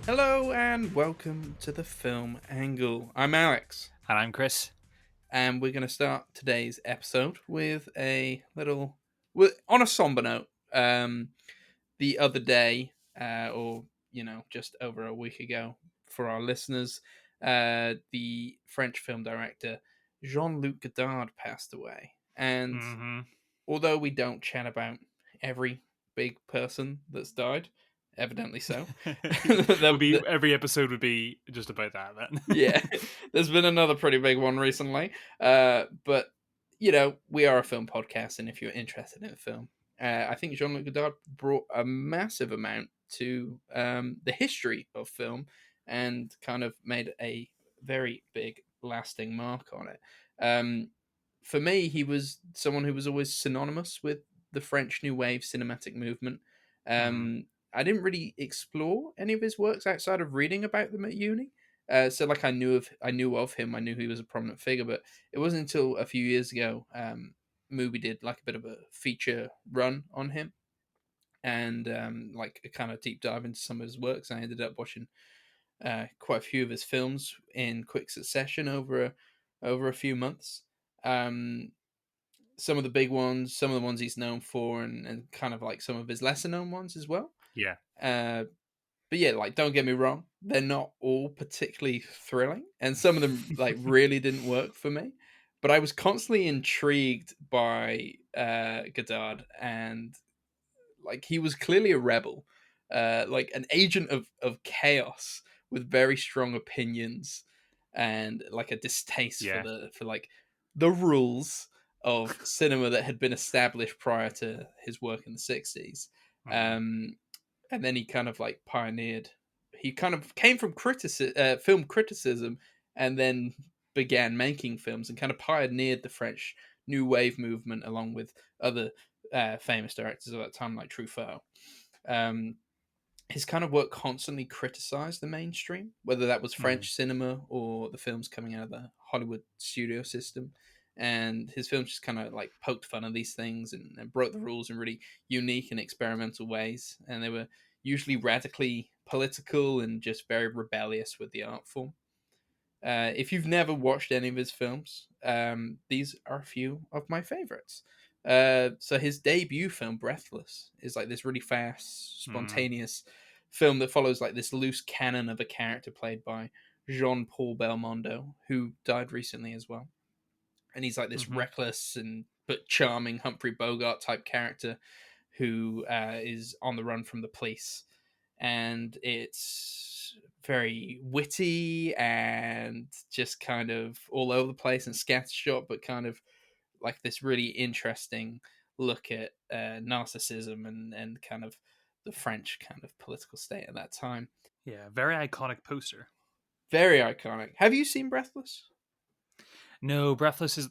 Hello and welcome to the Film Angle. I'm Alex, And I'm Chris. and we're going to start today's episode with on a somber note. The other day, just over a week ago, for our listeners, the French film director Jean-Luc Godard passed away, and hmm although we don't chat about every big person that's died, evidently so. would be the, every episode would be just about that Yeah, then. there's been another pretty big one recently. But we are a film podcast, and if you're interested in film, I think Jean-Luc Godard brought a massive amount to the history of film, and kind of made a very big, lasting mark on it. For me, he was someone who was always synonymous with the French New Wave cinematic movement. hmm I didn't really explore any of his works outside of reading about them at uni. So like I knew of him. I knew he was a prominent figure, but it wasn't until a few years ago, movie did like a bit of a feature run on him, and like a kind of deep dive into some of his works. I ended up watching quite a few of his films in quick succession over a few months. Um, some of the big ones, some of the ones he's known for, and kind of like some of his lesser known ones as well. Yeah. Uh, but yeah, like don't get me wrong, they're not all particularly thrilling, and some of them like really didn't work for me. But I was constantly intrigued by Godard, and like he was clearly a rebel, like an agent of chaos with very strong opinions and like a distaste for Yeah. the rules of cinema that had been established prior to his work in the 60s. hmm Um, and then he kind of like pioneered. He kind of came from film criticism, and then began making films and kind of pioneered the French New Wave movement along with other famous directors of that time, like Truffaut. Um, his kind of work constantly criticized the mainstream, whether that was hmm French cinema or the films coming out of the Hollywood studio system. And his films just kind of like poked fun of these things, and broke the rules in really unique and experimental ways. And they were usually radically political and just very rebellious with the art form. If you've never watched any of his films, these are a few of my favorites. So his debut film, Breathless, is like this really fast, hmm spontaneous film that follows like this loose canon of a character played by Jean-Paul Belmondo, who died recently as well. And he's like this hmm reckless and but charming Humphrey Bogart type character who is on the run from the police, and it's very witty and just kind of all over the place and scattershot, but kind of like this really interesting look at narcissism and kind of the French kind of political state at that time. Yeah. Very iconic poster. Very iconic. Have you seen Breathless? No, Breathless is.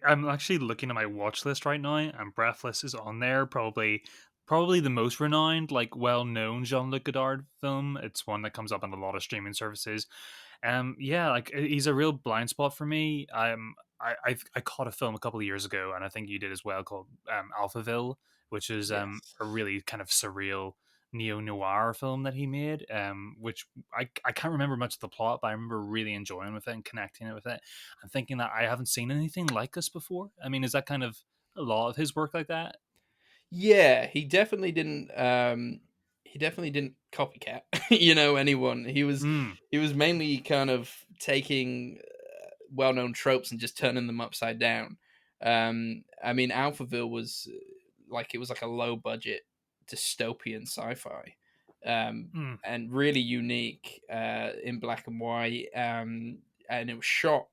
I'm actually looking at my watch list right now, and Breathless is on there. Probably the most renowned, like well-known Jean-Luc Godard film. It's one that comes up on a lot of streaming services. Yeah, like he's a real blind spot for me. I caught a film a couple of years ago, and I think you did as well, called Alphaville, which is Yes. a really kind of surreal neo noir film that he made. Which I can't remember much of the plot, but I remember really enjoying with it and connecting it with it. I'm thinking that I haven't seen anything like this before. I mean, is that kind of a lot of his work like that? Yeah, he definitely didn't copycat, anyone. Mm, He was mainly kind of taking well-known tropes and just turning them upside down. I mean, Alphaville was like it was like a low-budget dystopian sci-fi, mm, and really unique in black and white. And it was shot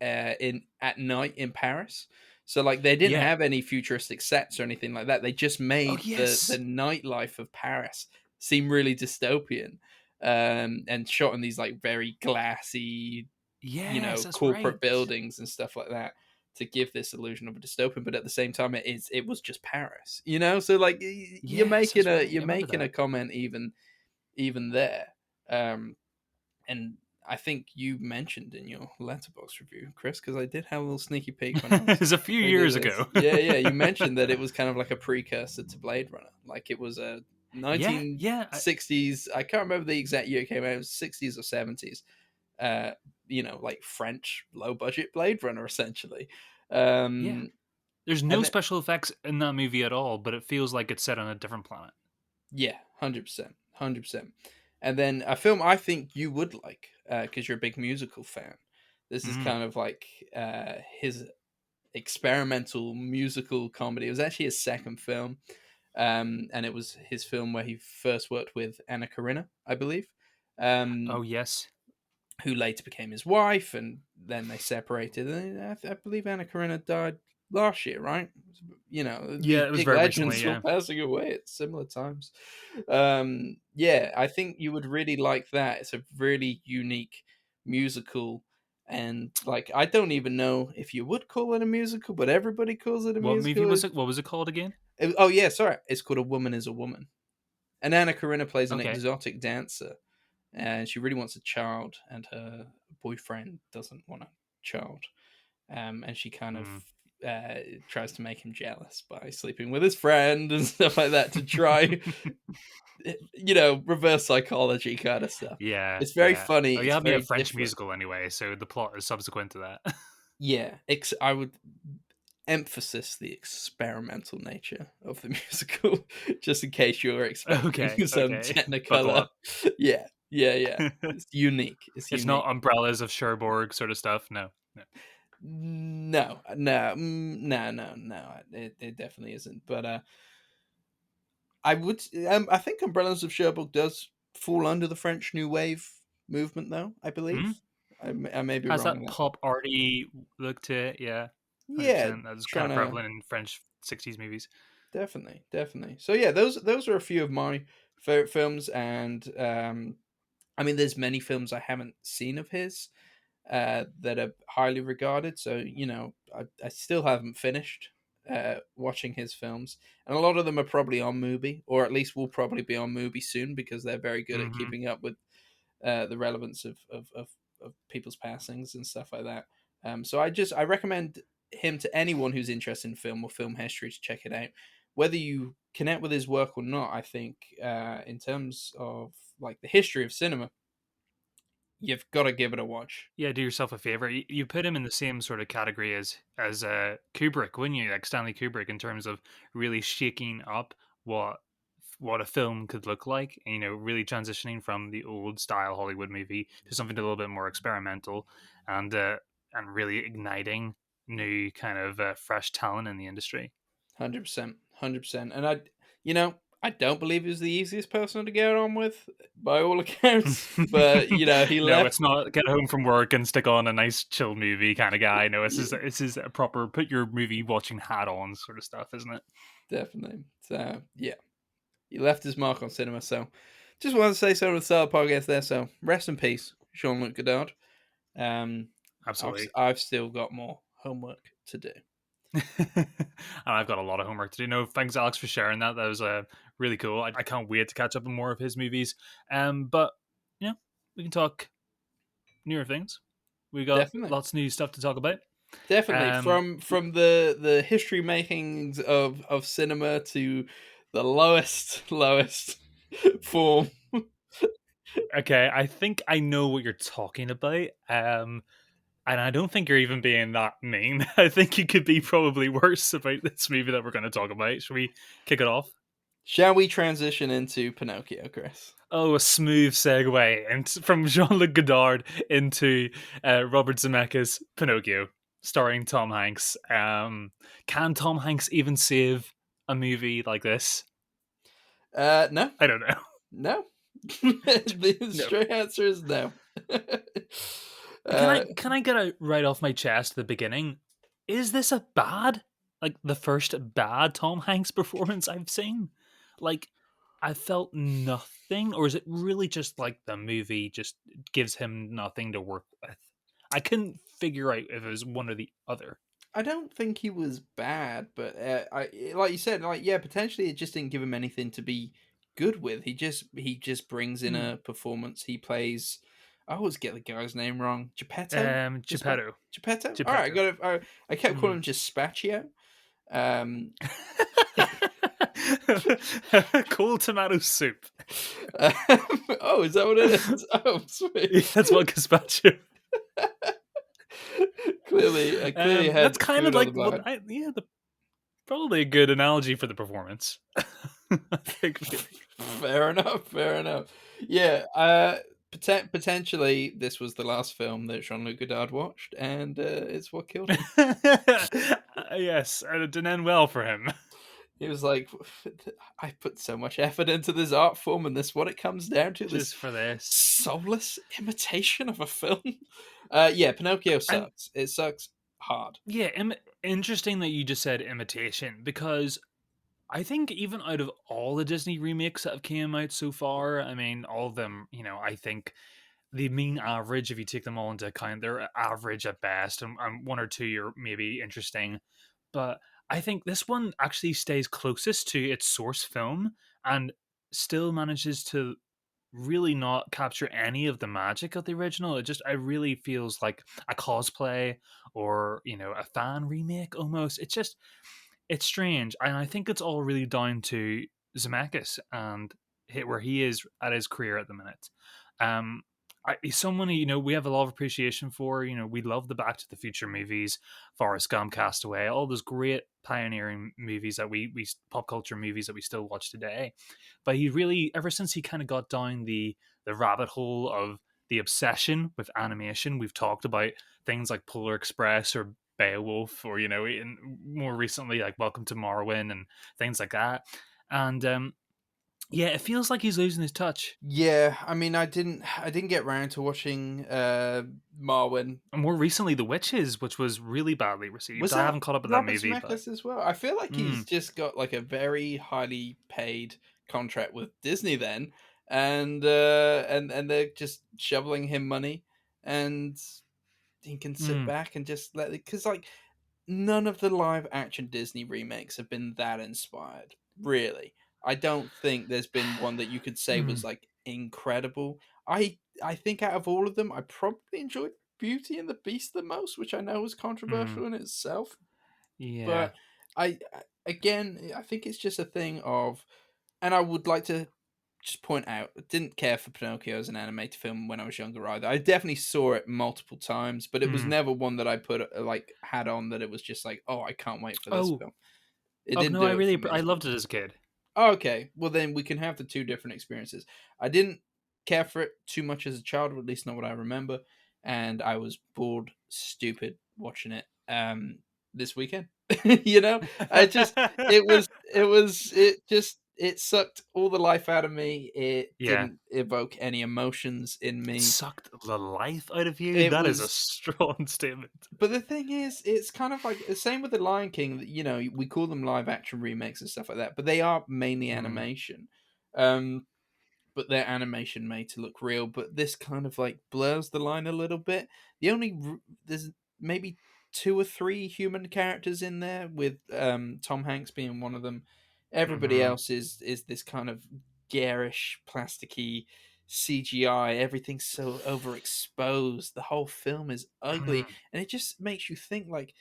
in at night in Paris. So like they didn't yeah. have any futuristic sets or anything like that. They just Oh made the yes. nightlife of Paris seem really dystopian, and shot in these like very glassy, Yes, that's right. corporate buildings and stuff like that to give this illusion of a dystopian. But at the same time, it was just Paris, So like Yes, that's right. you're I remember making a that. comment even there. Um, and I think you mentioned in your letterbox review, Chris, because I did have a little sneaky peek when I It was was a few reading years this. ago. Yeah, yeah, you mentioned that it was kind of like a precursor to Blade Runner, like it was a Yeah, yeah. 1960s. I can't remember the exact year it came out. It was 60s or 70s. Uh, like French low budget Blade Runner, essentially. Yeah. Um, There's no and then, special effects in that movie at all, but it feels like it's set on a different planet. yeah, 100%, 100%. And then a film I think you would like because you're a big musical fan. This is Mm. kind of like his experimental musical comedy. It was actually his second film, and it was his film where he first worked with Anna Karina, I believe, Oh um, yes. who later became his wife, and then they separated. And I believe Anna Karina died last year, right? Yeah, These it was big very recently. legends all Yeah. passing away at similar times. Yeah, I think you would really like that. It's a really unique musical. And like, I don't even know if you would call it a musical, but everybody calls it a What movie musical. was it? What was it called again? Oh yeah, sorry, it's called A Woman Is a Woman. And Anna Karina plays an Okay. exotic dancer, and she really wants a child, and her boyfriend doesn't want a child. And she kind of Mm. tries to make him jealous by sleeping with his friend and stuff like that to try, reverse psychology kind of stuff. Yeah, It's very yeah. funny. Oh, you It's have me a very French different. musical anyway, so the plot is subsequent to that. Yeah, I would emphasis the experimental nature of the musical, just in case you're expecting Okay, some okay. Buckle Technicolor. up. Yeah, yeah, yeah. It's unique. It's It's not unique. umbrellas of Cherbourg sort of stuff. No, no. No, no, no, no, no. It definitely isn't. But I would. I think Umbrellas of Cherbourg does fall under the French New Wave movement, though. I Hmm? believe. I may be Has wrong on that that. pop arty look to it? Yeah, Yeah, 100%. That was kind trying of to prevalent in French '60s movies. definitely, definitely. So yeah, those are a few of my favorite films, and I mean, there's many films I haven't seen of his that are highly regarded. So I still haven't finished watching his films, and a lot of them are probably on Mubi, or at least will probably be on Mubi soon because they're very good at Hmm. keeping up with the relevance of people's passings and stuff like that. So I recommend him to anyone who's interested in film or film history to check it out. Whether you connect with his work or not, I think in terms of like the history of cinema, you've got to give it a watch. Yeah, do yourself a favor. You put him in the same sort of category as Kubrick, wouldn't you? Like Stanley Kubrick, in terms of really shaking up what what a film could look like. And, really transitioning from the old style Hollywood movie to something a little bit more experimental, and really igniting new kind of fresh talent in the industry. 100%, 100%. And I don't believe he was the easiest person to get on with by all accounts, but he No, left. it's not get home from work and stick on a nice chill movie kind of guy. No, this is a proper put your movie watching hat on sort of stuff, isn't it? Definitely. So yeah, he left his mark on cinema. So just wanted to say so to the start of the podcast there. So rest in peace, Jean-Luc Godard. Um, Absolutely. I've still got more homework to do. And I've got a lot of homework to do. No, thanks, Alex, for sharing that. That was really cool. I can't wait to catch up on more of his movies. But yeah, we can talk newer things. We got Definitely. lots of new stuff to talk about. Definitely, Um, from the history makings of cinema to the lowest lowest form. okay, I think I know what you're talking about. And I don't think you're even being that mean. I think you could be probably worse about this movie that we're going to talk about. Should we kick it off? Shall we transition into Pinocchio, Chris? Oh, a smooth segue and from Jean-Luc Godard into Robert Zemeckis' Pinocchio, starring Tom Hanks. Can Tom Hanks even save a movie like this? No, I don't know. no. The No. straight answer is no. Can I uh, can I get it right off my chest at the beginning? Is this a bad, like the first bad Tom Hanks performance I've seen? Like, I felt nothing, or is it really just like the movie just gives him nothing to work with? I couldn't figure out if it was one or the other. I don't think he was bad, but like you said, like yeah, potentially it just didn't give him anything to be good with. He just brings in Hmm. a performance. He plays. I always get the guy's name wrong. Geppetto. Geppetto. Geppetto. All right, I Geppetto. got it. I kept calling Hmm. him just Spaccio. Um, Cold tomato soup. Um, oh, is that what it is? Oh, Yeah, sweet. that's what gazpacho. Clearly, I clearly That's had kind of food on like the what mind. yeah, probably a good analogy for the performance. I think maybe. Fair enough, fair enough. Yeah, potentially this was the last film that Jean-Luc Godard watched, and it's what killed him. Yes, and it didn't end well for him. He was like, "I put so much effort into this art form, and this what it comes down to, this Just for this. soulless imitation of a film." Yeah, Pinocchio And sucks. It sucks hard. yeah, interesting that you just said imitation because I think even out of all the Disney remakes that have came out so far, I mean, all of them, I think the mean average, if you take them all into account, they're average at best, and one or two are maybe interesting. But I think this one actually stays closest to its source film and still manages to really not capture any of the magic of the original. It really feels like a cosplay or, a fan remake almost. It's strange. And I think it's all really down to Zemeckis and where he is at his career at the minute. He's someone who, we have a lot of appreciation for. We love the Back to the Future movies, Forrest Gump, Castaway, all those great pioneering movies that we pop culture movies that we still watch today. But he really, ever since he kind of got down the rabbit hole of the obsession with animation, we've talked about things like Polar Express or Beowulf, or more recently like Welcome to Morrowind and things like that. And yeah, it feels like he's losing his touch. Yeah, I mean, I didn't get round to watching Marwen. And more recently, The Witches, which was really badly received. Was I that haven't caught up with that Robert movie, but Zemeckis as well? I feel like he's mm, just got like a very highly paid contract with Disney then, and they're just shoveling him money, and he can sit mm, back and just let it, because like none of the live action Disney remakes have been that inspired. Really, I don't think there's been one that you could say was mm, like incredible. I think out of all of them, I probably enjoyed Beauty and the Beast the most, which I know was mm, controversial in itself. yeah, But again, I think it's just a thing of, and I would like to just point out, I didn't care for Pinocchio as an animated film when I was younger either. I definitely saw it multiple times, but it was mm. never one that I put like had on that it was just like, oh, I can't wait for this Oh, film. It oh didn't no, do it for I me. loved it as a kid. Okay, well then we can have the two different experiences. I didn't care for it too much as a child, or at least not what I remember, and I was bored, stupid watching it this weekend. You know, I just it sucked all the life out of me. It Yeah, didn't evoke any emotions in it me. sucked the life out of you. It That is a was, strong statement. but the thing is, it's kind of like the same with the Lion King. You know, we call them live action remakes and stuff like that, but they are mainly Mm, animation. But their animation made to look real. But this kind of like blurs the line a little bit. There's maybe two or three human characters in there, with Tom Hanks being one of them. Everybody mm-hmm, else is this kind of garish, plasticky CGI. Everything's so overexposed. The whole film is ugly, mm, and it just makes you think like,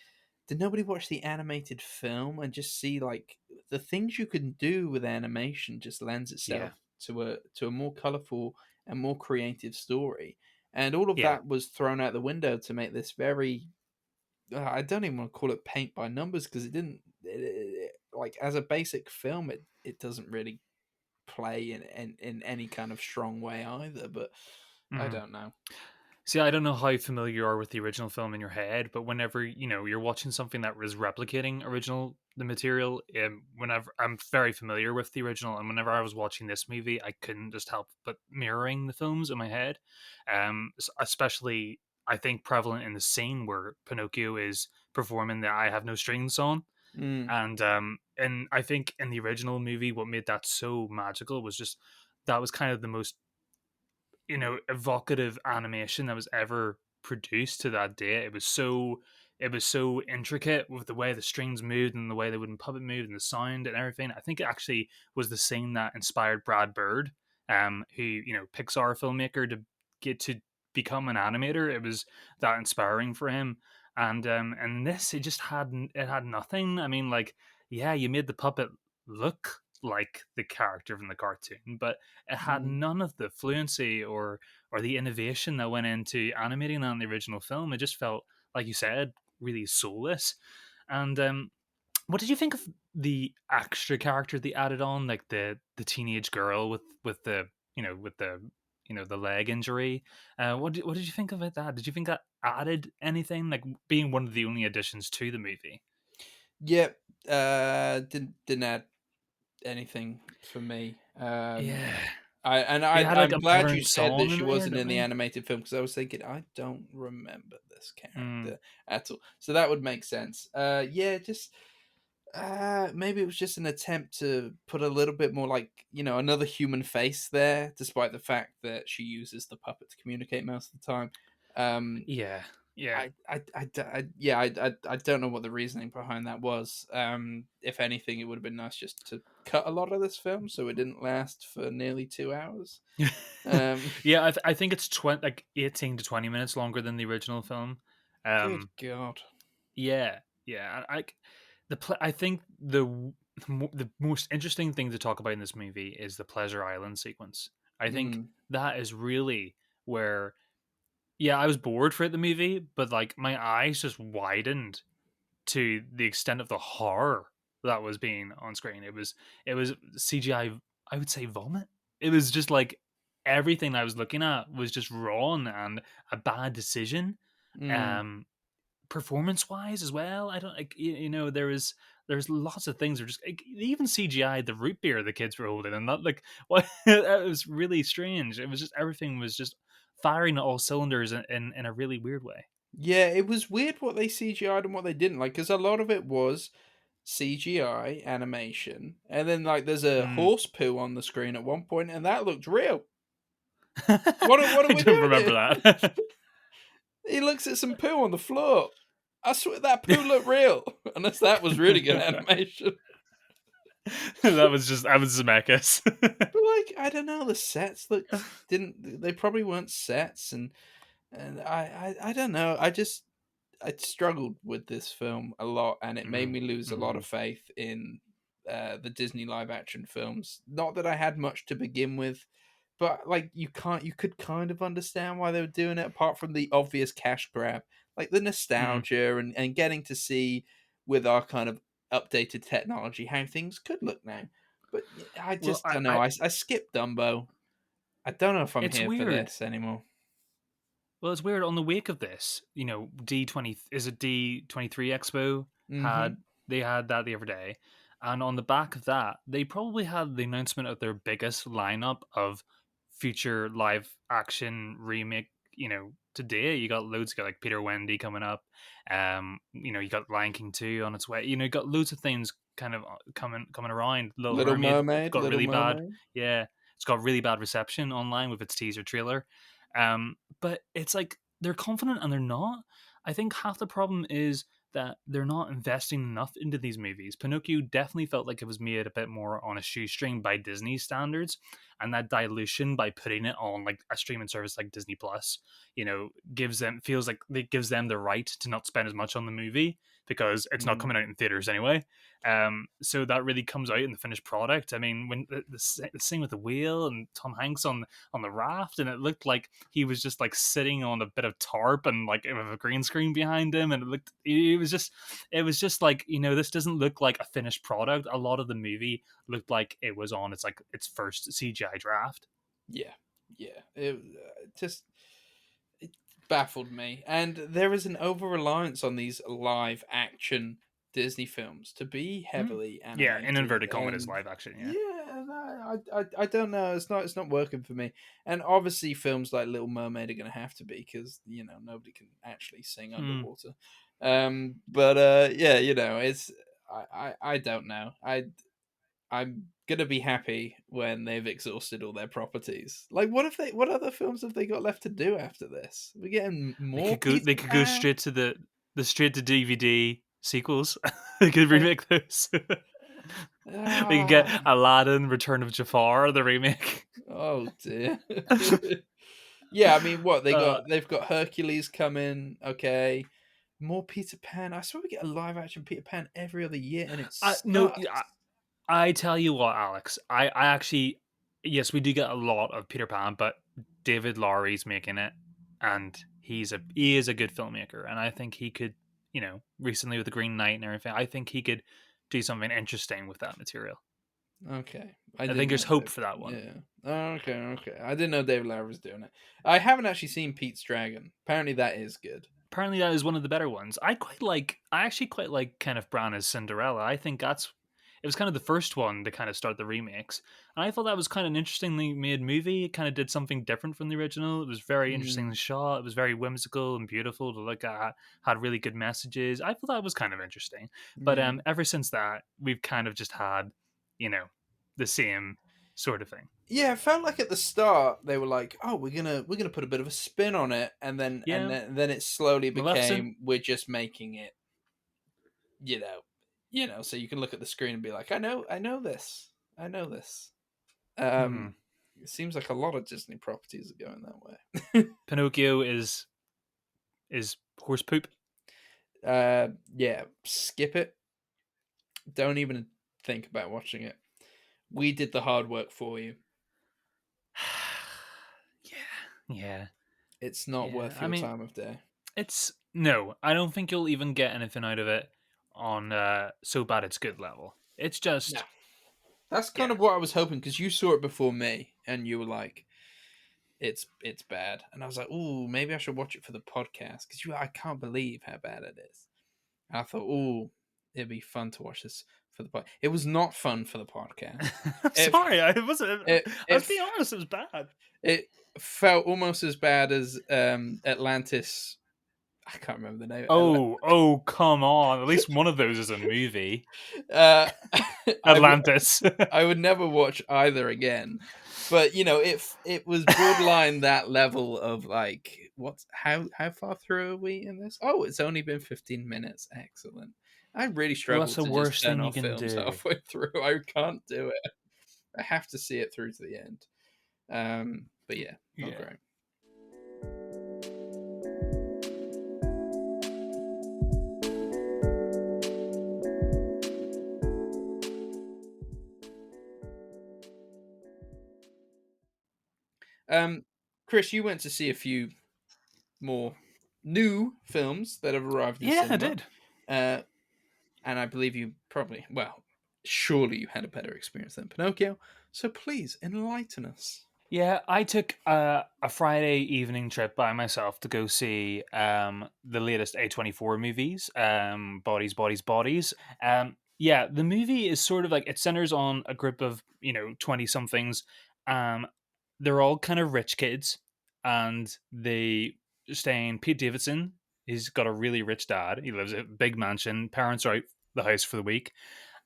did nobody watch the animated film and just see like the things you can do with animation just lends yeah, itself to a more colorful and more creative story, and all of yeah, that was thrown out the window to make this very, I don't even want to call it paint by numbers, because it didn't like as a basic film, it doesn't really play in any kind of strong way either, but I mm. don't know. See, I don't know how familiar you are with the original film in your head, but whenever you're watching something that was replicating the material, whenever I'm very familiar with the original, and whenever I was watching this movie, I couldn't just help but mirroring the films in my head. Especially, I think prevalent in the scene where Pinocchio is performing the "I Have No Strings" song, Mm, and I think in the original movie, what made that so magical was just that was kind of the most evocative animation that was ever produced to that day. It was so intricate with the way the strings moved and the way the wooden puppet moved and the sound and everything. I think it actually was the scene that inspired Brad Bird, who Pixar filmmaker, to get to become an animator. It was that inspiring for him. And this, it had nothing. I mean, like, yeah, you made the puppet look like the character from the cartoon, but it had Mm. none of the fluency or the innovation that went into animating that in the original film. It just felt, like you said, really soulless. And what did you think of the extra character they added on, like the teenage girl with the with the the leg injury? What did you think about that? Did you think that added anything, like being one of the only additions to the movie? Yep. Didn't add anything for me. Yeah, they had like I'm a glad you modern said that song she in there, wasn't don't in the they? animated film because I was thinking I don't remember this Mm, character at all. So that would make sense. Yeah, just maybe it was just an attempt to put a little bit more like another human face there, despite the fact that she uses the puppet to communicate most of the time. Um, yeah, yeah. yeah, I don't know what the reasoning behind that was. If anything, it would have been nice just to cut a lot of this film so it didn't last for nearly 2 hours. Um, Yeah, I think it's 18 to 20 minutes longer than the original film. Good Um, God. yeah, yeah. I think the most interesting thing to talk about in this movie is the Pleasure Island sequence. I think Mm, that is really where, yeah, I was bored throughout the movie, but like my eyes just widened to the extent of the horror that was being on screen. It was CGI. I would say vomit. It was just like everything I was looking at was just wrong and a bad decision. mm. Um, Performance wise as well. I don't like there's lots of things that are just like, even CGI the root beer the kids were holding and not like what it was really strange. It was just everything was just firing at all cylinders in a really weird way. Yeah, it was weird what they CGI'd and what they didn't like because a lot of it was CGI animation, and then like there's a Mm. horse poo on the screen at one point, and that looked real. What are I we don't doing remember here? that. He looks at some poo on the floor. I swear that poo looked real, unless that was really good animation. That was Zemeckis. But like, I don't know, the sets looked didn't they probably weren't sets, and I don't know. I struggled with this film a lot, and it made Mhm, me lose a lot of mhm. faith in the Disney live action films. Not that I had much to begin with, but like you could kind of understand why they were doing it, apart from the obvious cash grab, like the Mhm. nostalgia and getting to see with our kind of updated technology how things could look now. But I Well, just don't know. I skipped Dumbo. I don't know if I'm it's here for weird. this anymore. Well, it's weird. On the wake of this, D20 is it D23 Expo Mm-hmm. had they had that the other day, and on the back of that, they probably had the announcement of their biggest lineup of future live action remake. Today you got loads. You got like Peter Wendy coming up. You got Lion King 2 on its way. You got loads of things kind of coming around. Little Little Mermaid Mermaid, got Little really bad. Mermaid. Yeah, it's got really bad reception online with its teaser trailer. But it's like they're confident and they're not. I think half the problem is that they're not investing enough into these movies. Pinocchio definitely felt like it was made a bit more on a shoestring by Disney standards, and that dilution by putting it on like a streaming service like Disney Plus, gives them feels like it gives them the right to not spend as much on the movie because it's not Mm. coming out in theaters anyway. So that really comes out in the finished product. I mean, when the same with the whale and Tom Hanks on the raft, and it looked like he was just like sitting on a bit of tarp and like with a green screen behind him, and it was just like this doesn't look like a finished product. A lot of the movie looked like it was on its first CGI draft. Yeah, yeah. Just it baffled me, and there is an over reliance on these live action Disney films to be Mm. heavily Yeah, in animated, inverted commas, and live action. Yeah. yeah, and I don't know. It's not working for me. And obviously, films like Little Mermaid are going to have to be because nobody can actually sing Mm. underwater. But yeah, it's I don't know. I'm gonna be happy when they've exhausted all their properties. Like, what other films have they got left to do after this? We're getting They more could go. They Peter could go Pan. straight to the straight to DVD sequels. They could Like, remake those. We could get ah, Aladdin, Return of Jafar, the remake. oh dear. Yeah, I mean, what Uh, they've got Hercules coming. Okay, more Peter Pan. I swear we get a live action Peter Pan every other year, and it no, sucks. I tell you what, Alex, I actually, yes, we do get a lot of Peter Pan, but David Lowery's making it, and he is a good filmmaker, and I think he could, recently with the Green Knight and everything, I think he could do something interesting with that material. Okay, I I didn't think there's know hope David. for that one. Yeah. Okay, okay. I didn't know David Lowery was doing it. I haven't actually seen Pete's Dragon. Apparently, that is good. Apparently, that is one of the better ones. I actually quite like Kenneth Branagh's Cinderella. I think it was kind of the first one to kind of start the remakes. And I thought that was kind of an interestingly made movie. It kind of did something different from the original. It was very interestingly Mm, shot. It was very whimsical and beautiful to look at. Had really good messages. I thought that was kind of interesting. But yeah. ever since that, we've kind of just had, you know, the same sort of thing. Yeah, it felt like at the start they were like, "Oh, we're gonna put a bit of a spin on it," and then Yeah, it slowly Maleficent. became we're just making it, you know, so you can look at the screen and be like, I know this, I know this." Um, Hmm. it seems like a lot of Disney properties are going that way. Pinocchio is horse poop. Yeah, skip it. Don't even think about watching it. We did the hard work for you. Yeah, yeah, It's not yeah. worth I your mean, time of day. it's no. I don't think you'll even get anything out of it on so bad it's good level. It's No, just that's kind yeah. of what I was hoping because you saw it before me, and you were like, it's bad," and I was like, "Ooh, maybe I should watch it for the podcast," because I can't believe how bad it is. And I thought, "Ooh, it'd be fun to watch this for the pod." It was not fun for the podcast. I'm It sorry, I wasn't. it I it was being honest. It was bad. it felt almost as bad as Atlantis. I can't remember the name. Oh, come on! At least one of those is a movie. Uh, I Atlantis. I would never watch either again. But it was borderline that level of like, what's how far through are we in this? Oh, it's only been 15 minutes. Excellent. I really Well, that's struggle the to just worst turn thing you off can films do. halfway through. I can't do it. I have to see it through to the end. But yeah, not Yeah. great. Um, Chris, you went to see a few more new films that have arrived in Yeah, I cinema. did. Uh, and I believe you probably, well, surely you had a better experience than Pinocchio. So please enlighten us. Yeah, I took a Friday evening trip by myself to go see the latest A24 movies, Bodies, Bodies, Bodies. Yeah, the movie is sort of like it centers on a group of 20 somethings. Um, they're all kind of rich kids, and they stay in Pete Davidson. He's got a really rich dad. He lives in a big mansion. Parents are out the house for the week,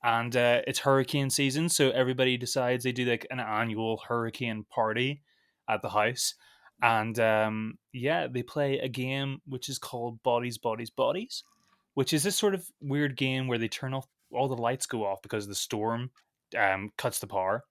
and it's hurricane season, so everybody decides they do like an annual hurricane party at the house. And yeah, they play a game which is called Bodies, Bodies, Bodies, which is this sort of weird game where they turn off all the lights go off because the storm cuts the power,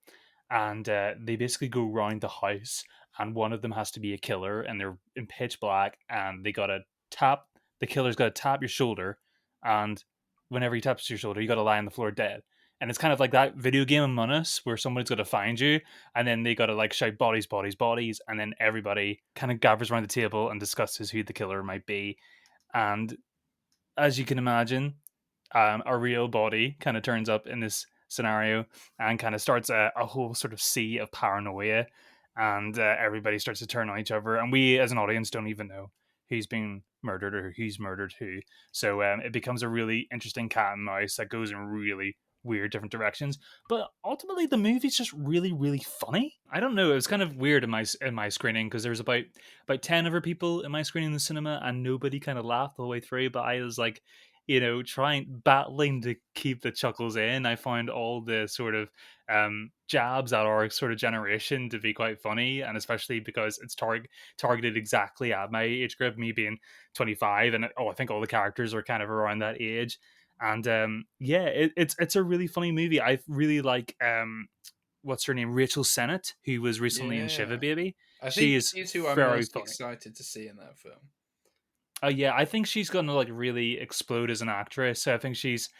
and they basically go around the house, and one of them has to be a killer, and they're in pitch black, and they gotta tap the killer's gotta tap your shoulder, and whenever he taps your shoulder, you gotta lie on the floor dead. And it's kind of like that video game Among Us where somebody's got to find you, and then they got to like shout bodies, bodies, bodies, and then everybody kind of gathers around the table and discusses who the killer might be. And as you can imagine, a real body kind of turns up in this scenario and kind of starts a whole sort of sea of paranoia, and everybody starts to turn on each other, and we as an audience don't even know who's been murdered or who's murdered who. So it becomes a really interesting cat and mouse that goes in really weird different directions, but ultimately the movie's just really really funny. I don't know, it was kind of weird in my screening because there was about 10 other people in my screening in the cinema and nobody kind of laughed all the way through, but I was like, trying battling to keep the chuckles in. I find all the sort of jabs at our sort of generation to be quite funny, and especially because it's targeted exactly at my age group, me being 25, and I think all the characters are kind of around that age. And yeah, it's a really funny movie. I really like what's her name, Rachel Sennett, who was recently in Shiva Yeah. Baby. I She think is she's who I'm very most funny. excited to see in that film. Oh yeah, I think she's gonna like really explode as an actress. So I think she's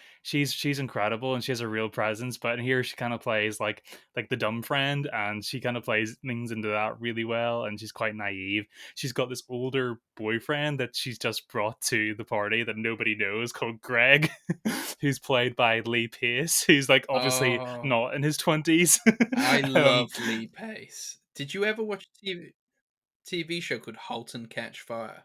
incredible and she has a real presence. But in here she kind of plays like the dumb friend, and she kind of plays things into that really well. And she's quite naive. She's got this older boyfriend that she's just brought to the party that nobody knows, called Greg, who's played by Lee Pace, who's like obviously Oh, not in his 20s. I um, love Lee Pace. Did you ever watch a TV show called *Halt and Catch Fire*?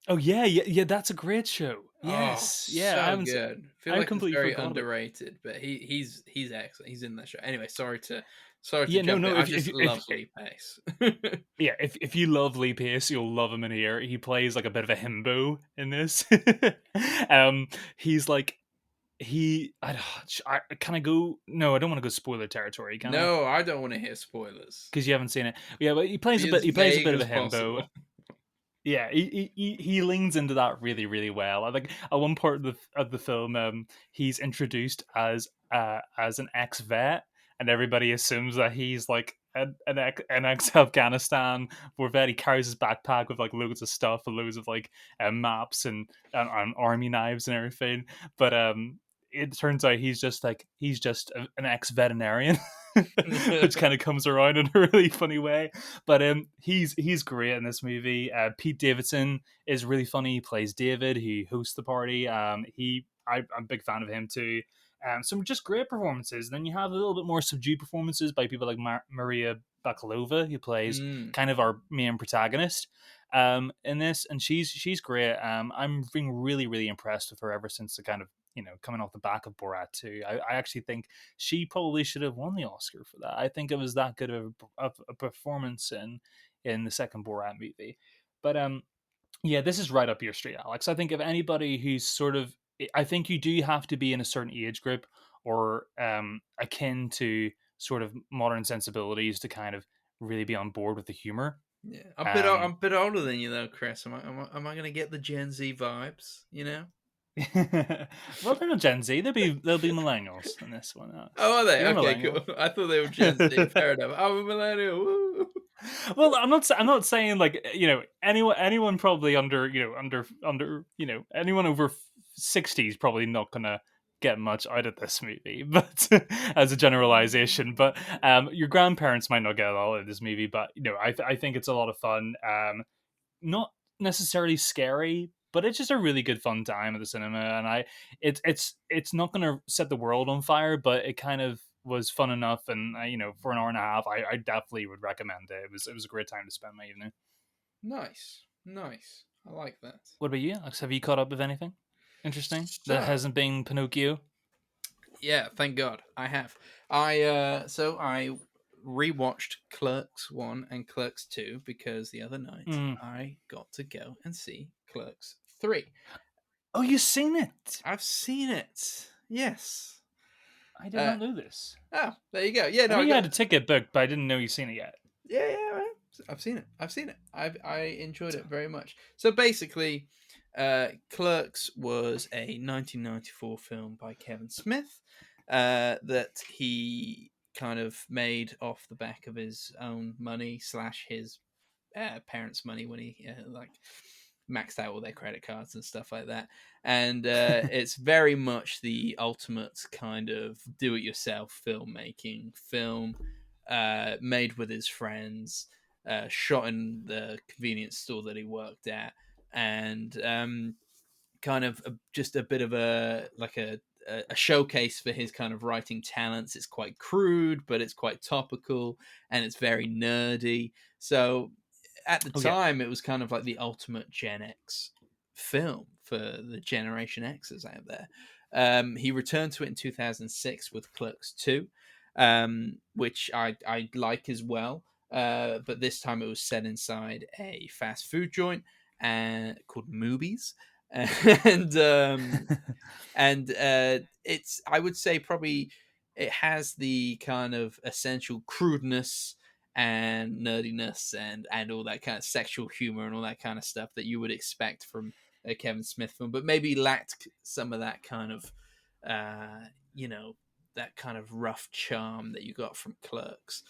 oh yeah, that's a great show. Oh, Yes, yeah, so good. I feel I like it's completely very forgot about. underrated, but he's excellent. He's in that show. Anyway, sorry to Yeah, no, jump in. no. I just love Lee Pace. Yeah, if you love Lee Pace, you'll love him in here. He plays like a bit of a himbo in this. He's like he. Can I go? No, I don't want to go spoiler territory. Can I? No, I don't want to hear spoilers. Because you haven't seen it. Yeah, but he plays a Be bit. as He plays a vague bit of as a himbo. possible. Yeah, he leans into that really really well. I think at one part of the film, he's introduced as an ex vet, and everybody assumes that he's like an ex Afghanistan war vet. He carries his backpack with like loads of stuff, and loads of like maps and army knives and everything. But it turns out he's just an ex veterinarian, which kind of comes around in a really funny way. But he's great in this movie. Pete Davidson is really funny. He plays David. He hosts the party. I'm a big fan of him too. Some just great performances. Then you have a little bit more subdued performances by people like Maria Bakalova, who plays Mm, kind of our main protagonist in this, and she's great. I'm being really really impressed with her ever since the kind of coming off the back of Borat 2. I actually think she probably should have won the Oscar for that. I think it was that good of a performance in the second Borat movie. But yeah, this is right up your street, Alex. I think if anybody who's sort of, I think you do have to be in a certain age group or akin to sort of modern sensibilities to kind of really be on board with the humor. yeah, I'm Um, a bit older than you though, Chris. Am I going to get the Gen Z vibes? You know? well, they're not Gen Z. They'll be millennials in this one, Alex. Oh, are they? You're a Okay, cool. millennial. I thought they were Gen Z. Fair enough. I'm a millennial. Woo. Well, I'm not saying like anyone probably under anyone over 60 is probably not gonna get much out of this movie, but as a generalization. But your grandparents might not get a lot out of this movie, but I think it's a lot of fun. Not necessarily scary, but it's just a really good fun time at the cinema. And it's not going to set the world on fire, but it kind of was fun enough. And for an hour and a half, I definitely would recommend it. It was a great time to spend my evening. Nice, nice. I like that. What about you, Alex? Have you caught up with anything interesting that So, hasn't been Pinocchio? yeah, thank God I have. I rewatched Clerks 1 and Clerks 2 because the other night Mm. I got to go and see Clerks 3. Oh, you seen it? I've seen it. Yes. I did Uh, not know this. oh, there you go. Yeah, I no, knew I you had got. a ticket booked, but I didn't know you seen it yet. Yeah, yeah, man. I've seen it. I've seen it. I enjoyed it very much. So basically, Clerks was a 1994 film by Kevin Smith that he kind of made off the back of his own money slash his parents' money when he like maxed out all their credit cards and stuff like that. And it's very much the ultimate kind of do-it-yourself filmmaking film, made with his friends, shot in the convenience store that he worked at, and kind of just a bit of a showcase for his kind of writing talents. It's quite crude, but it's quite topical, and it's very nerdy. So at the Oh yeah. time, it was kind of like the ultimate Gen X film for the Generation Xers out there. He returned to it in 2006 with Clerks 2, which I like as well. But this time it was set inside a fast food joint called Movies. And it's, I would say, probably it has the kind of essential crudeness and nerdiness and all that kind of sexual humor and all that kind of stuff that you would expect from a Kevin Smith film, but maybe lacked some of that kind of uh, you know that kind of rough charm that you got from Clerks.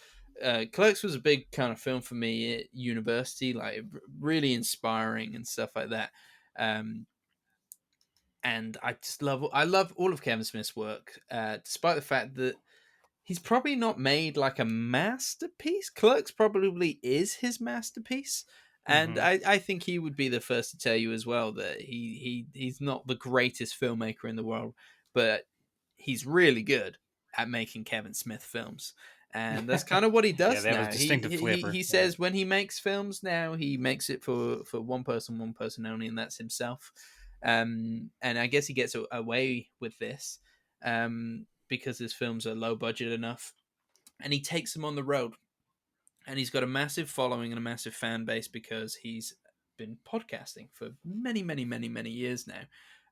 Clerks was a big kind of film for me at university, like really inspiring and stuff like that. Um, and I love all of Kevin Smith's work, despite the fact that he's probably not made like a masterpiece. Clerks probably is his masterpiece. And Hmm. I think he would be the first to tell you as well that he's not the greatest filmmaker in the world, but he's really good at making Kevin Smith films. And that's kind of what he Yeah, does they have a now. distinctive He flavor. Yeah. says when he makes films now, he makes it for one person only, and that's himself. And I guess he gets away with this because his films are low budget enough, and he takes them on the road. And he's got a massive following and a massive fan base because he's been podcasting for many, many, many, many years now,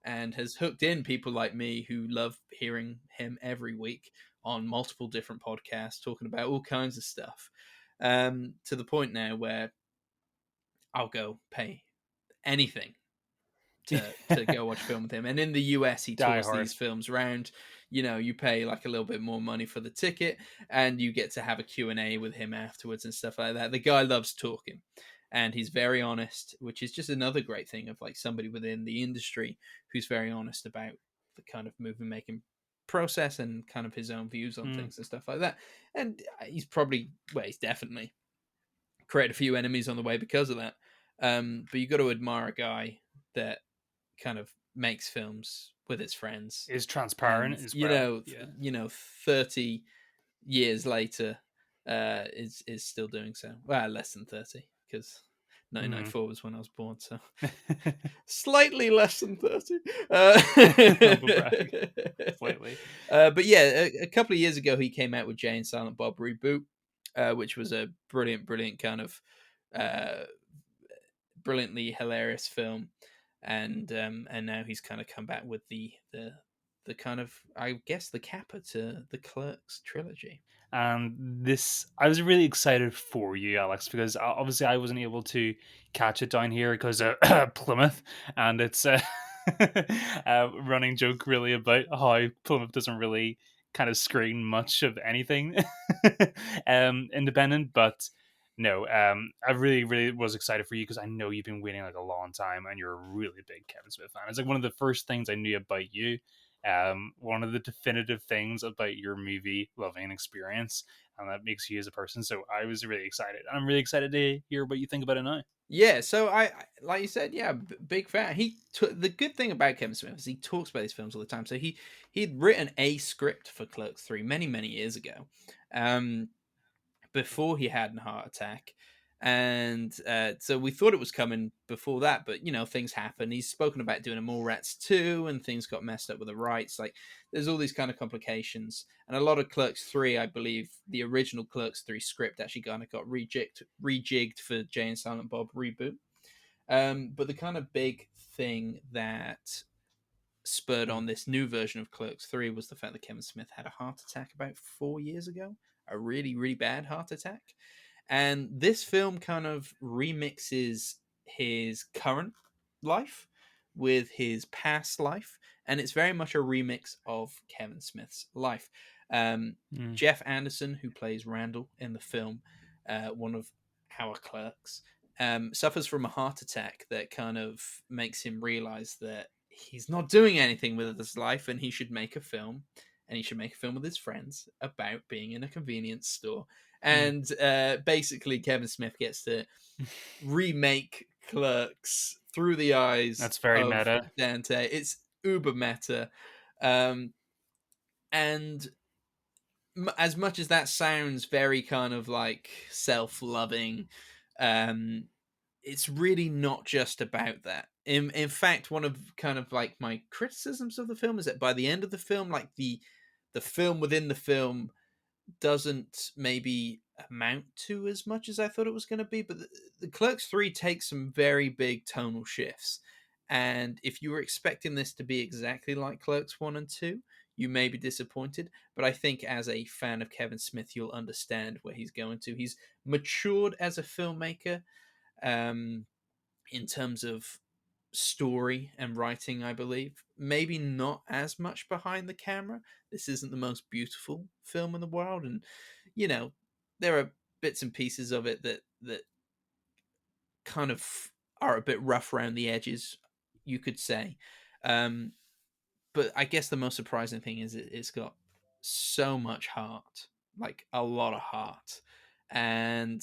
and has hooked in people like me who love hearing him every week on multiple different podcasts talking about all kinds of stuff. To the point now where I'll go pay anything to go watch a film with him. And in the US, he Die tours Hard. these films around. You know, you pay like a little bit more money for the ticket, and you get to have a Q&A with him afterwards and stuff like that. The guy loves talking, and he's very honest, which is just another great thing of like somebody within the industry who's very honest about the kind of movie making process and kind of his own views on Mm. things and stuff like that. And he's probably, well, he's definitely created a few enemies on the way because of that. But you got to admire a guy that kind of makes films with his friends, Is transparent and as well. Yeah. 30 years later is still doing so. Well, less than 30, because Hmm. 1994 was when I was born, so slightly less than 30. Humble brag. Slightly. But yeah, a couple of years ago he came out with Jay and Silent Bob Reboot, which was a brilliant kind of uh, brilliantly hilarious film, and now he's kind of come back with the kind of, I guess, the capper to the Clerks trilogy. And this, I was really excited for you, Alex, because obviously I wasn't able to catch it down here because of Plymouth, and it's a running joke really about how Plymouth doesn't really kind of screen much of anything independent. But no, I really was excited for you because I know you've been waiting like a long time, and you're a really big Kevin Smith fan. It's like one of the first things I knew about you, one of the definitive things about your movie loving experience, and that makes you as a person. So I was really excited, and I'm really excited to hear what you think about it now. Yeah, so like you said, yeah, big fan. The good thing about Kevin Smith is he talks about these films all the time. So he'd written a script for Clerks 3 many years ago. Um, before he had a heart attack. And so we thought it was coming before that, but things happen. He's spoken about doing a Mallrats 2, and things got messed up with the rights. Like, there's all these kind of complications. And a lot of Clerks 3, I believe, the original Clerks 3 script actually kind of got rejigged for Jay and Silent Bob Reboot. But the kind of big thing that spurred Mm. on this new version of Clerks 3 was the fact that Kevin Smith had a heart attack about 4 years ago. A really bad heart attack. And this film kind of remixes his current life with his past life. And it's very much a remix of Kevin Smith's life. Um, Mm. Jeff Anderson, who plays Randall in the film, one of our clerks, suffers from a heart attack that kind of makes him realize that he's not doing anything with his life, and he should make a film, and he should make a film with his friends about being in a convenience store. Mm. And basically Kevin Smith gets to remake Clerks through the eyes That's very of meta. Dante. It's uber meta. um, and as much as that sounds very kind of like self-loving, um, it's really not just about that. In fact, one of kind of like my criticisms of the film is that by the end of the film, like the film within the film doesn't maybe amount to as much as I thought it was going to be. But the Clerks 3 takes some very big tonal shifts. And if you were expecting this to be exactly like Clerks 1 and 2, you may be disappointed. But I think as a fan of Kevin Smith, you'll understand where he's going to. He's matured as a filmmaker, um, in terms of story and writing, I believe. Maybe not as much behind the camera. This isn't the most beautiful film in the world, and you know, there are bits and pieces of it that kind of are a bit rough around the edges, you could say. Um, but I guess the most surprising thing is it's got so much heart, like a lot of heart, and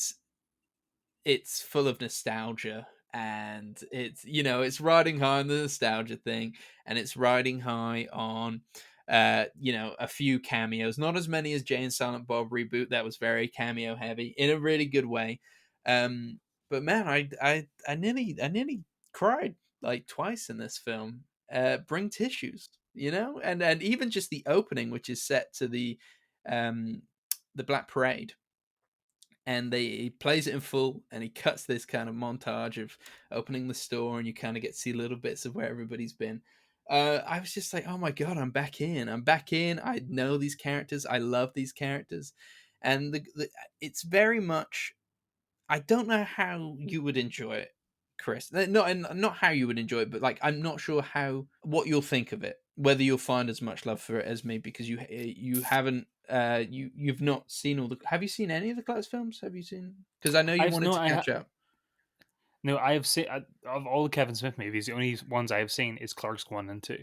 it's full of nostalgia, and it's, it's riding high on the nostalgia thing, and it's riding high on a few cameos, not as many as Jay and Silent Bob reboot, that was very cameo heavy in a really good way. um but man, I nearly cried like twice in this film. Bring tissues, and even just the opening, which is set to um the Black Parade, and he plays it in full, and he cuts this kind of montage of opening the store, and you kind of get to see little bits of where everybody's been. I was just like, oh my god, I'm back in. I know these characters, I love these characters, and it's very much, I don't know how you would enjoy it, Chris. Not how you would enjoy it, but like, I'm not sure how what you'll think of it. Whether you'll find as much love for it as me, because you haven't you've not seen all the. Have you seen any of the Clerks films? Have you seen? Because I know you I've wanted no, to catch up. no, I have seen of all the Kevin Smith movies. The only ones I have seen is Clerks 1 and 2.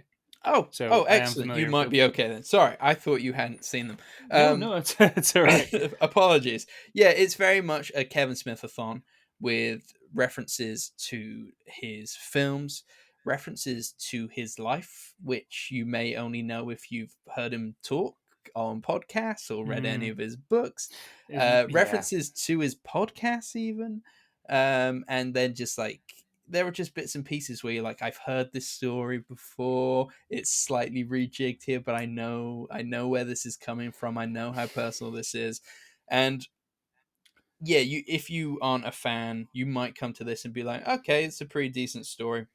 Oh, So oh, I am excellent. You familiar might with. be okay then. Sorry, I thought you hadn't seen them. No, Um, no, it's all right. Apologies. Yeah, it's very much a Kevin Smith-a-thon with references to his films, references to his life, which you may only know if you've heard him talk on podcasts or read any Mm, of his books, yeah. references to his podcasts, even. And then just like, there are just bits and pieces where you're like, I've heard this story before. It's slightly rejigged here, but I know where this is coming from. I know how personal this is. And yeah, if you aren't a fan, you might come to this and be like, okay, it's a pretty decent story.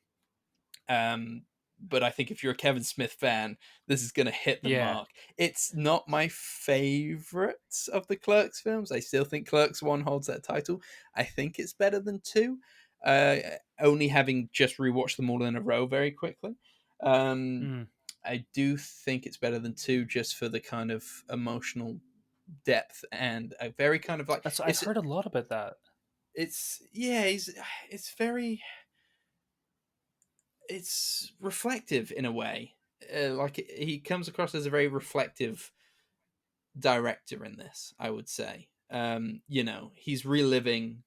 Um, but I think if you're a Kevin Smith fan, this is going to hit the Yeah. mark. It's not my favorite of the Clerks films. I still think Clerks 1 holds that title. I think it's better than 2, uh, only having just rewatched them all in a row very quickly. Um, Mm. I do think it's better than 2, just for the kind of emotional depth, and a very kind of like, That's I've it's heard a lot about that. yeah, it's very, it's reflective in a way. Like, he comes across as a very reflective director in this, I would say. He's reliving.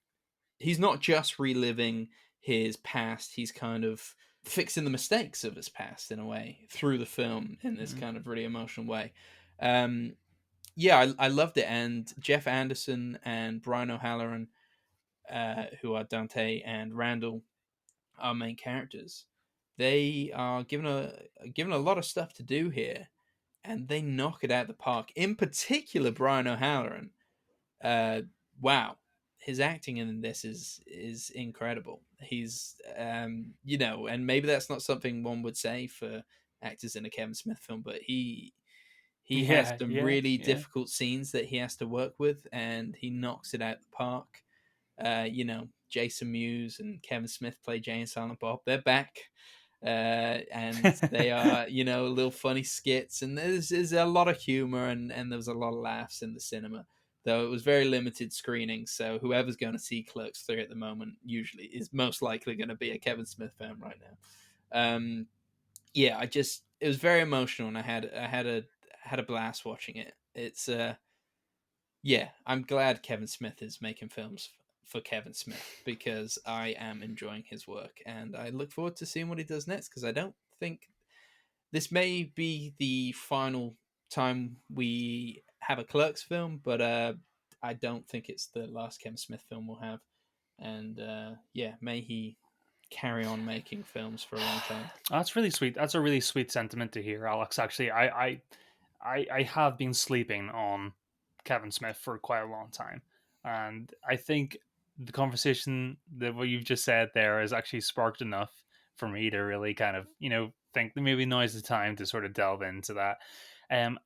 He's not just reliving his past. He's kind of fixing the mistakes of his past in a way through the film in this Mm. kind of really emotional way. Um, yeah, I loved it, and Jeff Anderson and Brian O'Halloran, who are Dante and Randall, our main characters, they are given a lot of stuff to do here, and they knock it out of the park. In particular, Brian O'Halloran. Uh, wow, his acting in this is incredible. He's and maybe that's not something one would say for actors in a Kevin Smith film, but he has Yeah, some yeah, really yeah. difficult scenes that he has to work with, and he knocks it out the park. Jason Mewes and Kevin Smith play Jay and Silent Bob. They're back. And they are, little funny skits, and there's a lot of humor, and there was a lot of laughs in the cinema. Though it was very limited screenings, so whoever's going to see Clerks 3 at the moment usually is most likely going to be a Kevin Smith fan right now. Yeah, it was very emotional, and I had a blast watching it. It's yeah, I'm glad Kevin Smith is making films for Kevin Smith, because I am enjoying his work, and I look forward to seeing what he does next, because I don't think this may be the final time we have a Clerks film, but I don't think it's the last Kevin Smith film we'll have. And yeah, may he carry on making films for a long time. That's really sweet. That's a really sweet sentiment to hear, Alex. Actually, I have been sleeping on Kevin Smith for quite a long time, and I think the conversation that what you've just said there has actually sparked enough for me to really kind of think that maybe now is the time to sort of delve into that. Um,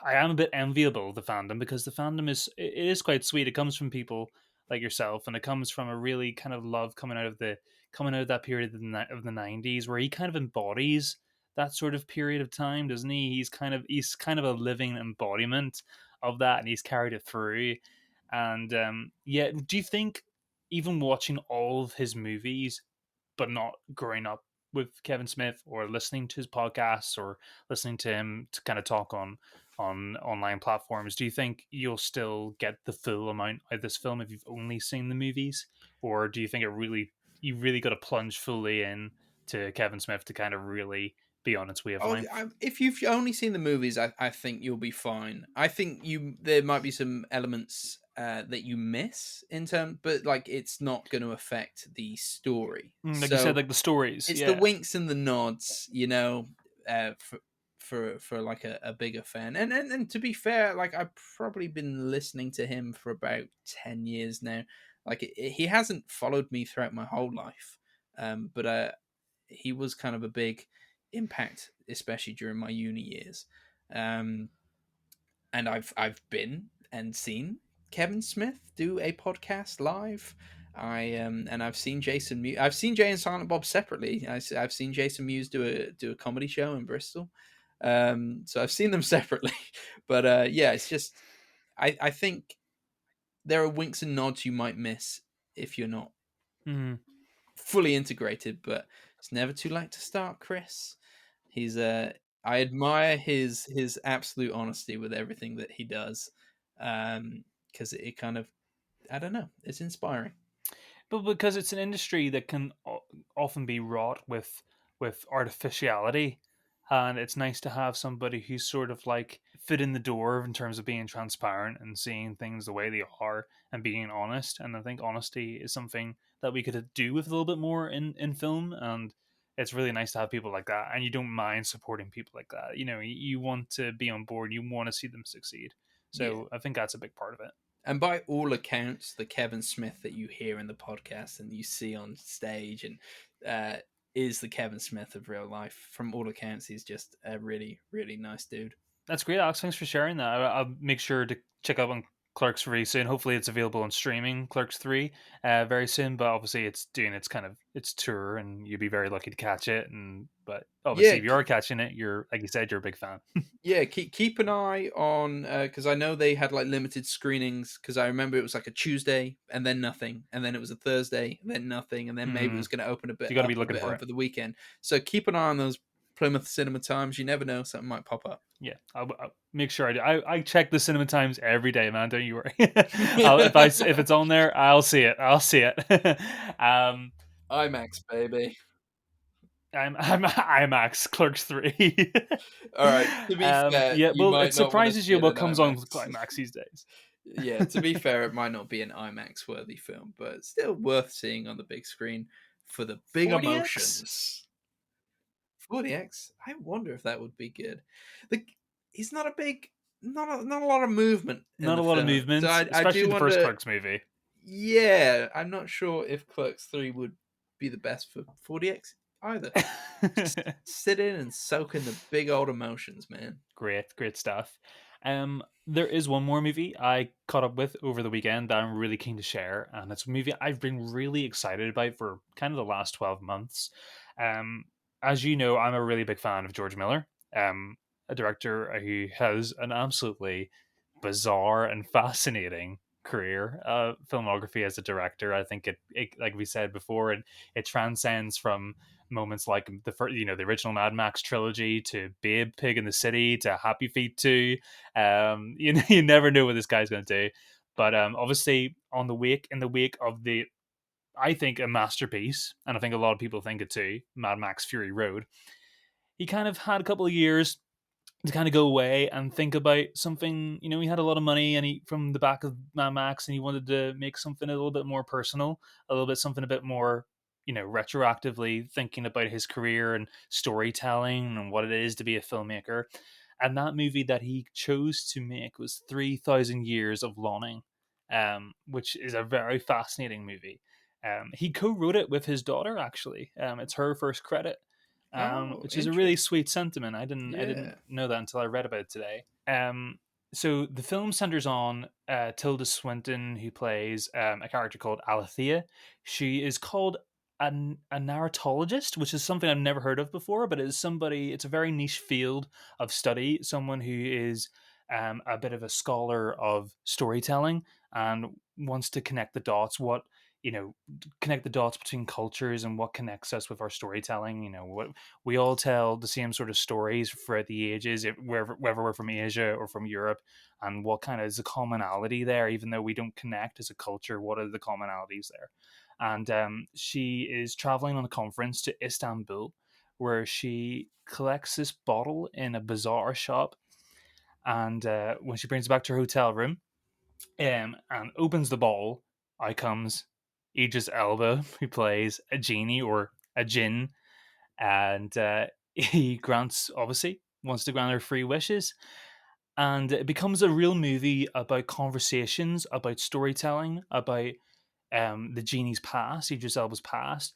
I am a bit enviable of the fandom, because the fandom is quite sweet. It comes from people like yourself, and it comes from a really kind of love coming out of that period of the 90s, where he kind of embodies that sort of period of time, doesn't he? He's kind of a living embodiment of that, and he's carried it through. And yeah, do you think even watching all of his movies, but not growing up with Kevin Smith or listening to his podcasts or listening to him to kind of talk on online platforms, do you think you'll still get the full amount of this film if you've only seen the movies, or do you think it really you really got to plunge fully in to Kevin Smith to kind of really be on its Oh, wavelength? if you've only seen the movies, I think you'll be fine. I think there might be some elements that you miss in term, but like it's not going to affect the story. Like you said, So like the stories, it's the yeah. winks and the nods, for like a bigger fan. And to be fair, like I've probably been listening to him for about 10 years now. Like he hasn't followed me throughout my whole life, but he was kind of a big impact, especially during my uni years. Um, and I've been and seen Kevin Smith do a podcast live. And I've seen Jason Mewes. I've seen Jay and Silent Bob separately. I've seen Jason Mewes do a comedy show in Bristol. So I've seen them separately, but yeah, it's just I think there are winks and nods you might miss if you're not Mhm. fully integrated. But it's never too late to start, Chris. He's I admire his absolute honesty with everything that he does, because it kind of, I don't know, it's inspiring. But because it's an industry that can often be wrought with artificiality, and it's nice to have somebody who's sort of like fit in the door in terms of being transparent and seeing things the way they are and being honest. And I think honesty is something that we could do with a little bit more in film. And it's really nice to have people like that, and you don't mind supporting people like that. You know, you want to be on board, you want to see them succeed. Yeah. So I think that's a big part of it. And by all accounts, the Kevin Smith that you hear in the podcast and you see on stage and uh, is the Kevin Smith of real life. From all accounts, he's just a really, really nice dude. That's great, Alex. Thanks for sharing that. I'll make sure to check out on Clerks very soon. Hopefully, it's available on streaming, Clerks 3, very soon. But obviously, it's doing its kind of its tour, and you'd be very lucky to catch it. And but obviously, Yeah, if you are catching it, you're like you said, you're a big fan. yeah, keep an eye on, because I know they had like limited screenings. Because I remember it was like a Tuesday and then nothing, and then it was a Thursday and then nothing, and then maybe it Hmm. was going to open a You bit got to be up a looking bit for it. over the weekend. So keep an eye on those Plymouth Cinema Times. You never know, something might pop up. Yeah, I'll make sure I do. I check the Cinema Times every day, man. Don't you worry. If it's on there, I'll see it. I'll see it. um, IMAX, baby. I'm IMAX Clerks 3. All right. To be fair, Yeah, you well, it might not want to surprises see you it what in comes on IMAX. Climax these days. Yeah, to be fair, it might not be an IMAX worthy film, but still worth seeing on the big screen for the big 40x? emotions. 40X. I wonder if that would be good. The he's not a big, not a lot of movement in Not the a lot of film, so movement, I especially do the first wonder. Clerks movie. Yeah, I'm not sure if Clerks 3 would be the best for 40X either. Just sit in and soak in the big old emotions, man. Great stuff. There is one more movie I caught up with over the weekend that I'm really keen to share, and it's a movie I've been really excited about for kind of the last 12 months. Um, as you know, I'm a really big fan of George Miller, a director who has an absolutely bizarre and fascinating career filmography as a director. I think it like we said before, it transcends from moments like the first, the original Mad Max trilogy to Babe Pig in the City to Happy Feet 2. You never know what this guy's going to do. But obviously, in the wake of the, I think, a masterpiece, and I think a lot of people think it too, Mad Max Fury Road. He kind of had a couple of years to kind of go away and think about something. He had a lot of money, and he from the back of Mad Max, and he wanted to make something a little bit more personal, a little bit something a bit more, retroactively thinking about his career and storytelling and what it is to be a filmmaker. And that movie that he chose to make was 3,000 Years of Longing, which is a very fascinating movie. He co-wrote it with his daughter, actually. It's her first credit, Oh, which is a really interesting. sweet sentiment. I didn't Yeah. know that until I read about it today. So the film centers on Tilda Swinton, who plays a character called Alethea. She is called a narratologist, which is something I've never heard of before, but it's a very niche field of study. Someone who is a bit of a scholar of storytelling and wants to connect the dots. You know, connect the dots between cultures and what connects us with our storytelling. You know, what we all tell the same sort of stories throughout the ages, whether we're from Asia or from Europe, and what kind of is the commonality there, even though we don't connect as a culture. What are the commonalities there? And she is traveling on a conference to Istanbul, where she collects this bottle in a bazaar shop, and when she brings it back to her hotel room, and opens the bottle, out comes Idris Elba, who plays a genie or a jinn, and he grants, obviously wants to grant her three wishes, and it becomes a real movie about conversations, about storytelling, about the genie's past, Idris Elba's past,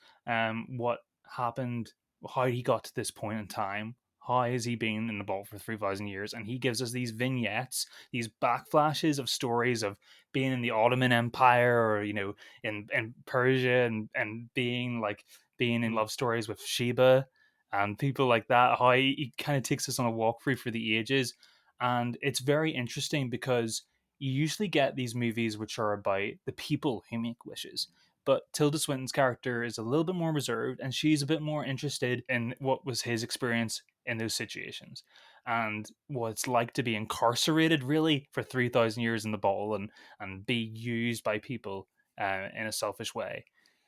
what happened, how he got to this point in time, how has he been in the vault for 3,000 years, and he gives us these vignettes, these backflashes of stories of being in the Ottoman Empire, or in Persia, and being in Mm. love stories with Sheba and people like that. How he kind of takes us on a walkthrough for the ages, and it's very interesting because you usually get these movies which are about the people who make wishes. But Tilda Swinton's character is a little bit more reserved, and she's a bit more interested in what was his experience in those situations and what it's like to be incarcerated really for 3,000 years in the bottle, and be used by people in a selfish way.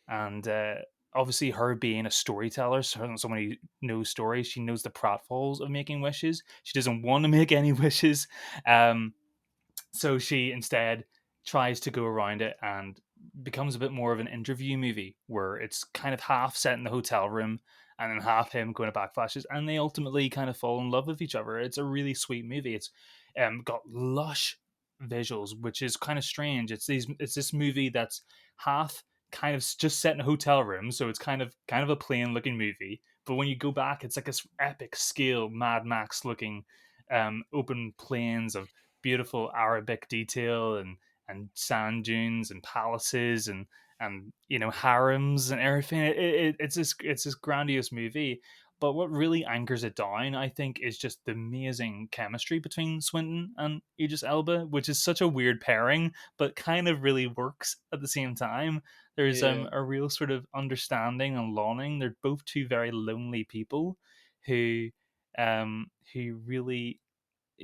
And obviously, her being a storyteller, someone who knows stories, she knows the pratfalls of making wishes. She doesn't want to make any wishes. Um, so she instead tries to go around it and becomes a bit more of an interview movie where it's kind of half set in the hotel room and then half him going to backflashes, and they ultimately kind of fall in love with each other. It's a really sweet movie. It's got lush visuals, which is kind of strange. It's this movie that's half kind of just set in a hotel room, so it's kind of a plain looking movie. But when you go back, it's like this epic scale Mad Max looking open plains of beautiful Arabic detail, and sand dunes and palaces, and harems and everything. It's this grandiose movie. But what really anchors it down, I think, is just the amazing chemistry between Swinton and Idris Elba, which is such a weird pairing, but kind of really works at the same time. There's Yeah. a real sort of understanding and longing. They're both two very lonely people who really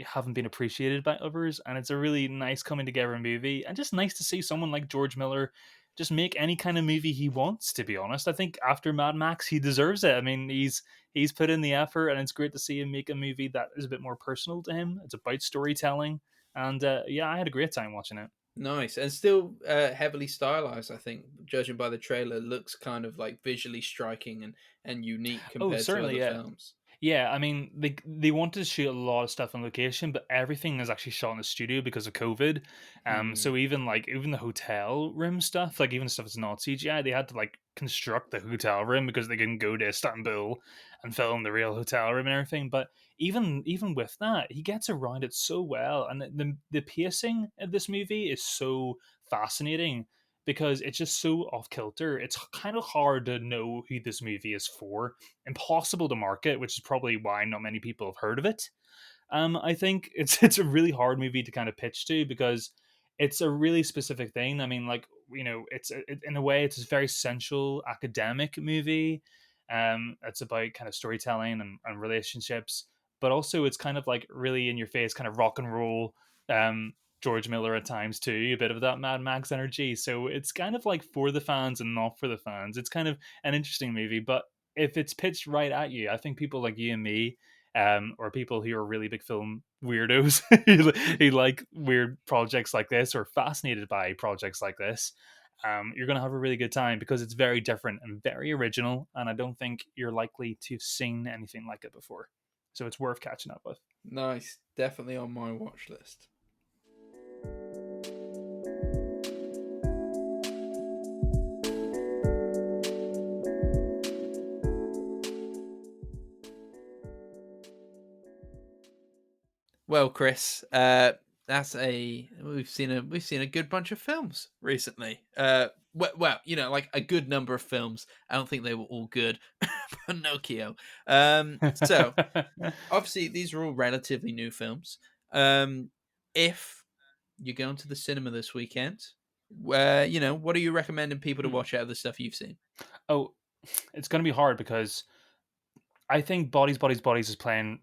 haven't been appreciated by others, and it's a really nice coming together movie, and just nice to see someone like George Miller just make any kind of movie he wants. To be honest, I think after Mad Max, he deserves it. I mean, he's put in the effort, and it's great to see him make a movie that is a bit more personal to him. It's about storytelling, and yeah, I had a great time watching it. Nice, and still heavily stylized. I think, judging by the trailer, looks kind of like visually striking and unique Oh, compared to certainly, other yeah. films. Yeah, I mean, they wanted to shoot a lot of stuff on location, but everything is actually shot in the studio because of COVID. Mm. So even the hotel room stuff, like even stuff that's not CGI, they had to like construct the hotel room because they couldn't go to Istanbul and film the real hotel room and everything. But even with that, he gets around it so well, and the pacing of this movie is so fascinating because it's just so off kilter. It's kind of hard to know who this movie is for, impossible to market, which is probably why not many people have heard of it. I think it's a really hard movie to kind of pitch to because it's a really specific thing. I mean, like in a way, it's a very sensual academic movie. It's about kind of storytelling and relationships, but also it's kind of like really in your face, kind of rock and roll. Um, George Miller at times too, a bit of that Mad Max energy. So it's kind of like for the fans and not for the fans. It's kind of an interesting movie, but if it's pitched right at you, I think people like you and me, or people who are really big film weirdos who like weird projects like this or fascinated by projects like this, you're going to have a really good time because it's very different and very original. And I don't think you're likely to have seen anything like it before. So it's worth catching up with. Nice, definitely on my watch list. Well, Chris, that's a we've seen a good bunch of films recently. Well, like a good number of films. I don't think they were all good. Pinocchio. So obviously these are all relatively new films. If you're going to the cinema this weekend. Where what are you recommending people to Hmm. watch out of the stuff you've seen? Oh, it's going to be hard because I think Bodies is playing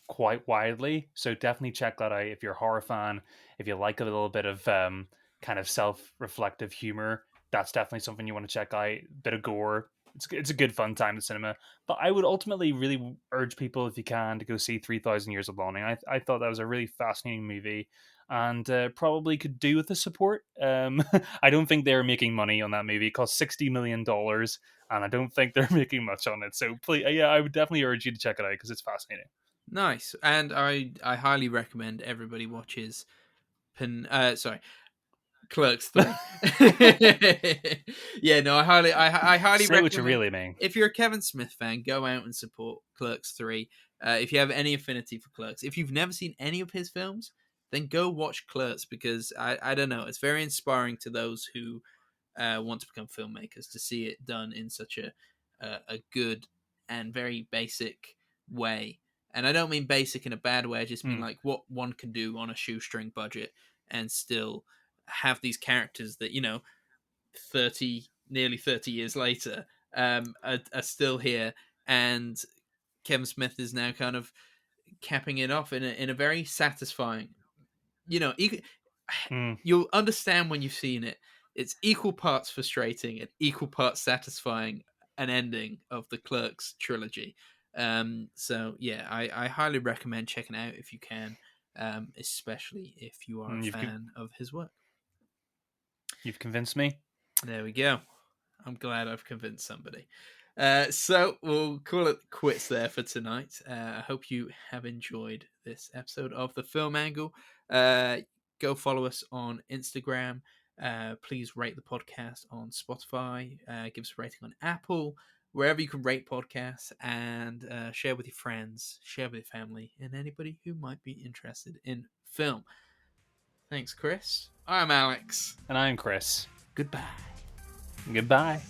quite widely, so definitely check that out if you're a horror fan. If you like a little bit of kind of self-reflective humor, that's definitely something you want to check out. Bit of gore. It's a good fun time in the cinema. But I would ultimately really urge people, if you can, to go see 3,000 Years of Longing. I thought that was a really fascinating movie, and probably could do with the support. I don't think they're making money on that movie. It cost $60 million, and I don't think they're making much on it. So please, yeah, I would definitely urge you to check it out because it's fascinating. Nice, and I highly recommend everybody watches sorry, Clerks 3. Yeah, no, I highly Say what you recommend. really mean. If you're a Kevin Smith fan, go out and support Clerks 3. If you have any affinity for Clerks, if you've never seen any of his films, then go watch Clerks, because I don't know, it's very inspiring to those who want to become filmmakers to see it done in such a good and very basic way. And I don't mean basic in a bad way. I just mean Mm, like what one can do on a shoestring budget and still have these characters that 30 nearly 30 years later are still here. And Kevin Smith is now kind of capping it off in a very satisfying, you mm. you'll understand when you've seen it. It's equal parts frustrating and equal parts satisfying, an ending of the Clerks trilogy. So yeah, I highly recommend checking it out if you can, especially if you are a You've fan of his work. you've convinced me. There we go. I'm glad I've convinced somebody. So we'll call it quits there for tonight. I hope you have enjoyed this episode of the Film Angle. Uh, Go follow us on Instagram. Please rate the podcast on Spotify. Give us a rating on Apple, wherever you can rate podcasts, and share with your friends, share with your family, and anybody who might be interested in film. Thanks, Chris. I'm Alex. And I'm Chris. Goodbye. Goodbye.